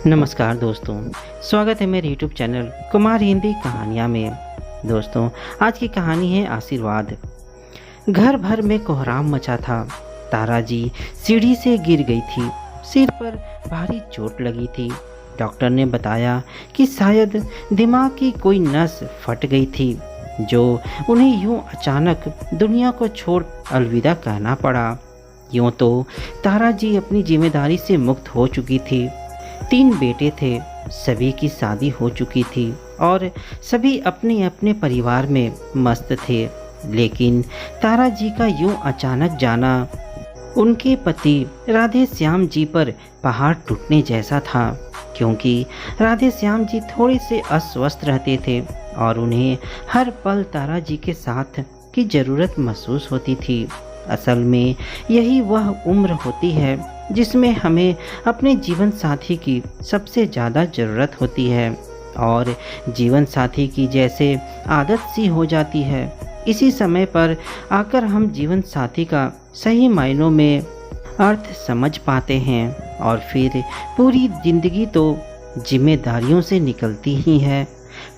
नमस्कार दोस्तों, स्वागत है मेरे YouTube चैनल कुमार हिंदी कहानियाँ में। दोस्तों, आज की कहानी है आशीर्वाद। घर भर में कोहराम मचा था। तारा जी सीढ़ी से गिर गई थी। सिर पर भारी चोट लगी थी। डॉक्टर ने बताया कि शायद दिमाग की कोई नस फट गई थी, जो उन्हें यूं अचानक दुनिया को छोड़ अलविदा कहना पड़ा। यूं तो तारा जी अपनी जिम्मेदारी से मुक्त हो चुकी थी। 3 बेटे थे, सभी की शादी हो चुकी थी और सभी अपने अपने परिवार में मस्त थे। लेकिन तारा जी का यूं अचानक जाना उनके पति राधे श्याम जी पर पहाड़ टूटने जैसा था, क्योंकि राधे श्याम जी थोड़े से अस्वस्थ रहते थे और उन्हें हर पल तारा जी के साथ की ज़रूरत महसूस होती थी। असल में यही वह उम्र होती है जिसमें हमें अपने जीवन साथी की सबसे ज़्यादा ज़रूरत होती है, और जीवन साथी की जैसे आदत सी हो जाती है। इसी समय पर आकर हम जीवन साथी का सही मायनों में अर्थ समझ पाते हैं, और फिर पूरी ज़िंदगी तो जिम्मेदारियों से निकलती ही है।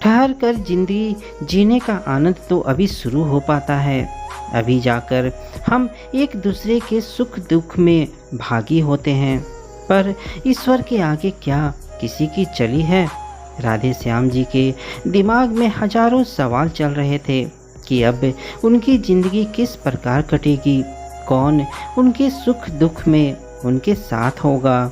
ठहर कर जिंदगी जीने का आनंद तो अभी शुरू हो पाता है। अभी जाकर हम एक दूसरे के सुख दुख में भागी होते हैं। पर ईश्वर के आगे क्या किसी की चली है? राधे श्याम जी के दिमाग में हजारों सवाल चल रहे थे कि अब उनकी ज़िंदगी किस प्रकार कटेगी, कौन उनके सुख दुख में उनके साथ होगा,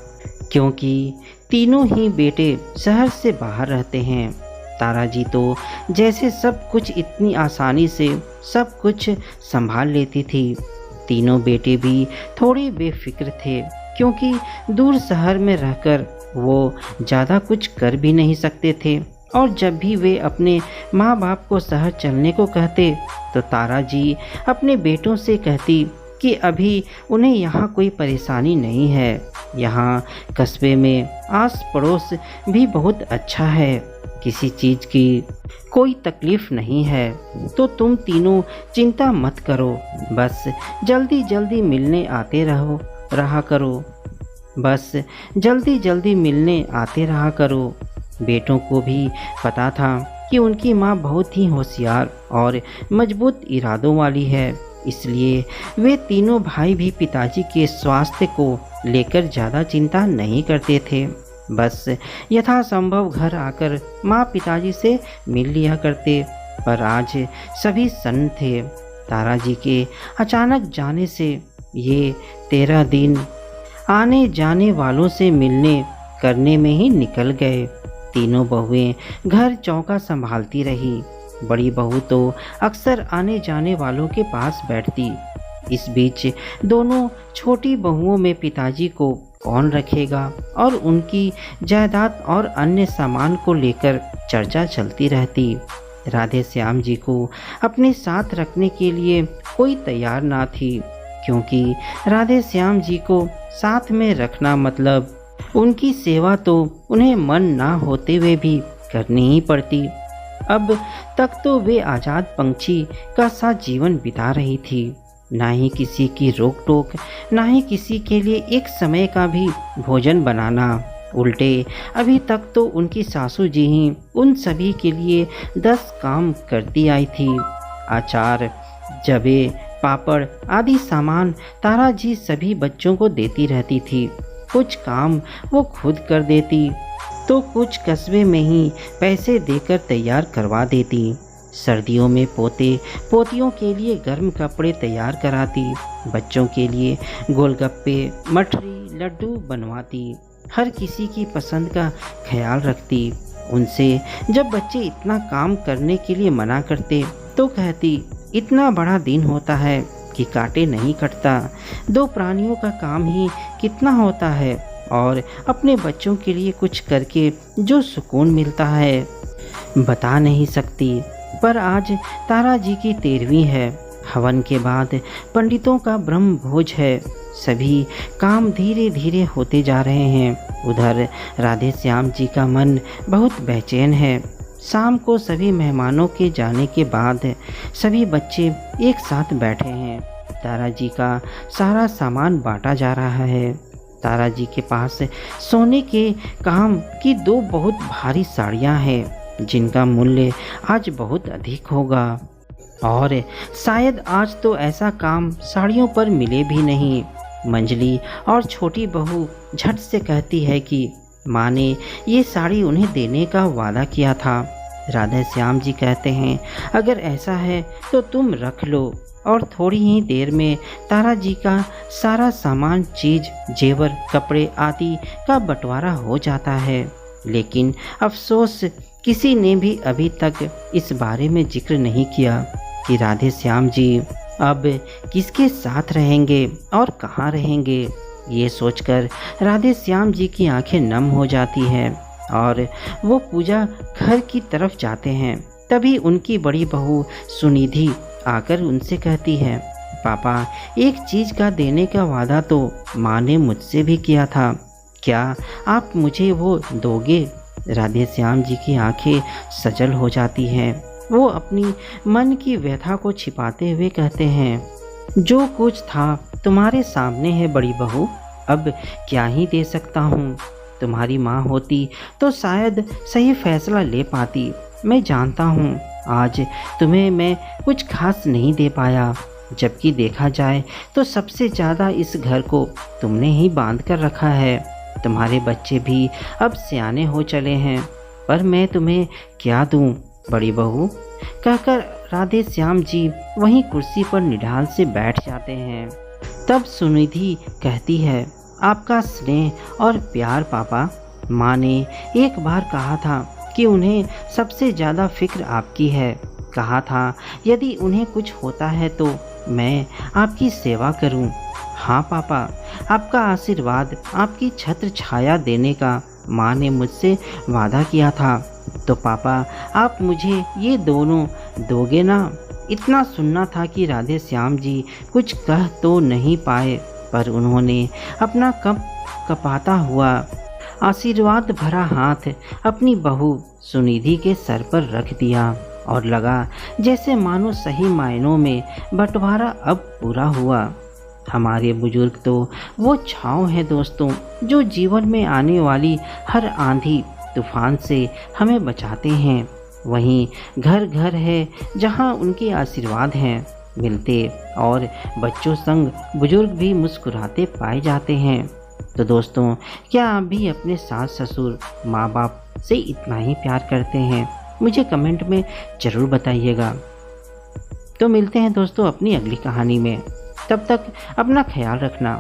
क्योंकि तीनों ही बेटे शहर से बाहर रहते हैं। तारा जी तो जैसे सब कुछ इतनी आसानी से सब कुछ संभाल लेती थी। तीनों बेटे भी थोड़े बेफिक्र थे, क्योंकि दूर शहर में रहकर वो ज़्यादा कुछ कर भी नहीं सकते थे, और जब भी वे अपने माँ बाप को शहर चलने को कहते तो तारा जी अपने बेटों से कहती कि अभी उन्हें यहाँ कोई परेशानी नहीं है। यहाँ कस्बे में आस पड़ोस भी बहुत अच्छा है, किसी चीज़ की कोई तकलीफ़ नहीं है, तो तुम तीनों चिंता मत करो। बस जल्दी जल्दी मिलने आते रहा करो। बस जल्दी जल्दी मिलने आते रहा करो। बेटों को भी पता था कि उनकी माँ बहुत ही होशियार और मजबूत इरादों वाली है, इसलिए वे तीनों भाई भी पिताजी के स्वास्थ्य को लेकर ज़्यादा चिंता नहीं करते थे। बस यथासंभव घर आकर माँ पिताजी से मिल लिया करते। पर आज सभी सन्न थे। तारा जी के अचानक जाने से ये 13 दिन आने जाने वालों से मिलने करने में ही निकल गए। तीनों बहुएं घर चौका संभालती रही। बड़ी बहू तो अक्सर आने जाने वालों के पास बैठती। इस बीच दोनों छोटी बहुओं में पिताजी को कौन रखेगा और उनकी जायदाद और अन्य सामान को लेकर चर्चा चलती रहती। राधे श्याम जी को अपने साथ रखने के लिए कोई तैयार ना थी, क्योंकि राधे श्याम जी को साथ में रखना मतलब उनकी सेवा तो उन्हें मन ना होते हुए भी करनी ही पड़ती। अब तक तो वे आज़ाद पंछी का सा जीवन बिता रही थी, ना ही किसी की रोक टोक, ना ही किसी के लिए एक समय का भी भोजन बनाना। उल्टे अभी तक तो उनकी सासू जी ही उन सभी के लिए 10 काम करती आई थी। अचार, जबे, पापड़ आदि सामान तारा जी सभी बच्चों को देती रहती थी। कुछ काम वो खुद कर देती, तो कुछ कस्बे में ही पैसे देकर तैयार करवा देती। सर्दियों में पोते पोतियों के लिए गर्म कपड़े तैयार कराती। बच्चों के लिए गोलगप्पे, मठरी, लड्डू बनवाती। हर किसी की पसंद का ख्याल रखती। उनसे जब बच्चे इतना काम करने के लिए मना करते तो कहती, इतना बड़ा दिन होता है कि काटे नहीं कटता। 2 प्राणियों का काम ही कितना होता है, और अपने बच्चों के लिए कुछ करके जो सुकून मिलता है बता नहीं सकती। पर आज तारा जी की 13वीं है। हवन के बाद पंडितों का ब्रह्म भोज है। सभी काम धीरे धीरे होते जा रहे हैं। उधर राधे श्याम जी का मन बहुत बेचैन है। शाम को सभी मेहमानों के जाने के बाद सभी बच्चे एक साथ बैठे हैं। तारा जी का सारा सामान बांटा जा रहा है। तारा जी के पास सोने के काम की 2 बहुत भारी साड़ियाँ हैं जिनका मूल्य आज बहुत अधिक होगा और शायद आज तो ऐसा काम साड़ियों पर मिले भी नहीं। मंजली और छोटी बहू झट से कहती है कि माँ ने ये साड़ी उन्हें देने का वादा किया था। राधे श्याम जी कहते हैं अगर ऐसा है तो तुम रख लो और थोड़ी ही देर में तारा जी का सारा सामान, चीज, जेवर, कपड़े आदि का बंटवारा हो जाता है। लेकिन अफसोस किसी ने भी अभी तक इस बारे में जिक्र नहीं किया कि राधे श्याम जी अब किसके साथ रहेंगे और कहाँ रहेंगे। ये सोचकर राधे श्याम जी की आंखें नम हो जाती हैं और वो पूजा घर की तरफ जाते हैं। तभी उनकी बड़ी बहू सुनिधि आकर उनसे कहती है, पापा एक चीज़ का देने का वादा तो माँ ने मुझसे भी किया था, क्या आप मुझे वो दोगे। राधे श्याम जी की आंखें सजल हो जाती हैं। वो अपनी मन की व्यथा को छिपाते हुए कहते हैं, जो कुछ था तुम्हारे सामने है बड़ी बहू, अब क्या ही दे सकता हूँ। तुम्हारी माँ होती तो शायद सही फैसला ले पाती। मैं जानता हूँ आज तुम्हें मैं कुछ खास नहीं दे पाया, जबकि देखा जाए तो सबसे ज़्यादा इस घर को तुमने ही बांध कर रखा है। तुम्हारे बच्चे भी अब सियाने हो चले हैं, पर मैं तुम्हें क्या दूँ बड़ी बहू। कहकर राधे श्याम जी वहीं कुर्सी पर निढाल से बैठ जाते हैं। तब सुनिधि कहती है, आपका स्नेह और प्यार पापा। माँ ने एक बार कहा था कि उन्हें सबसे ज़्यादा फिक्र आपकी है। कहा था यदि उन्हें कुछ होता है तो मैं आपकी सेवा करूं। हाँ पापा, आपका आशीर्वाद, आपकी छत्र छाया देने का माँ ने मुझसे वादा किया था। तो पापा आप मुझे ये दोनों दोगे ना। इतना सुनना था कि राधे श्याम जी कुछ कह तो नहीं पाए, पर उन्होंने अपना कप कपाता हुआ आशीर्वाद भरा हाथ अपनी बहू सुनिधि के सर पर रख दिया और लगा जैसे मानो सही मायनों में बंटवारा अब पूरा हुआ। हमारे बुजुर्ग तो वो छाँव है दोस्तों, जो जीवन में आने वाली हर आंधी तूफान से हमें बचाते हैं। वहीं घर घर है जहाँ उनके आशीर्वाद हैं मिलते और बच्चों संग बुजुर्ग भी मुस्कुराते पाए जाते हैं। तो दोस्तों, क्या आप भी अपने सास ससुर माँ बाप से इतना ही प्यार करते हैं? मुझे कमेंट में ज़रूर बताइएगा। तो मिलते हैं दोस्तों अपनी अगली कहानी में। तब तक अपना ख्याल रखना।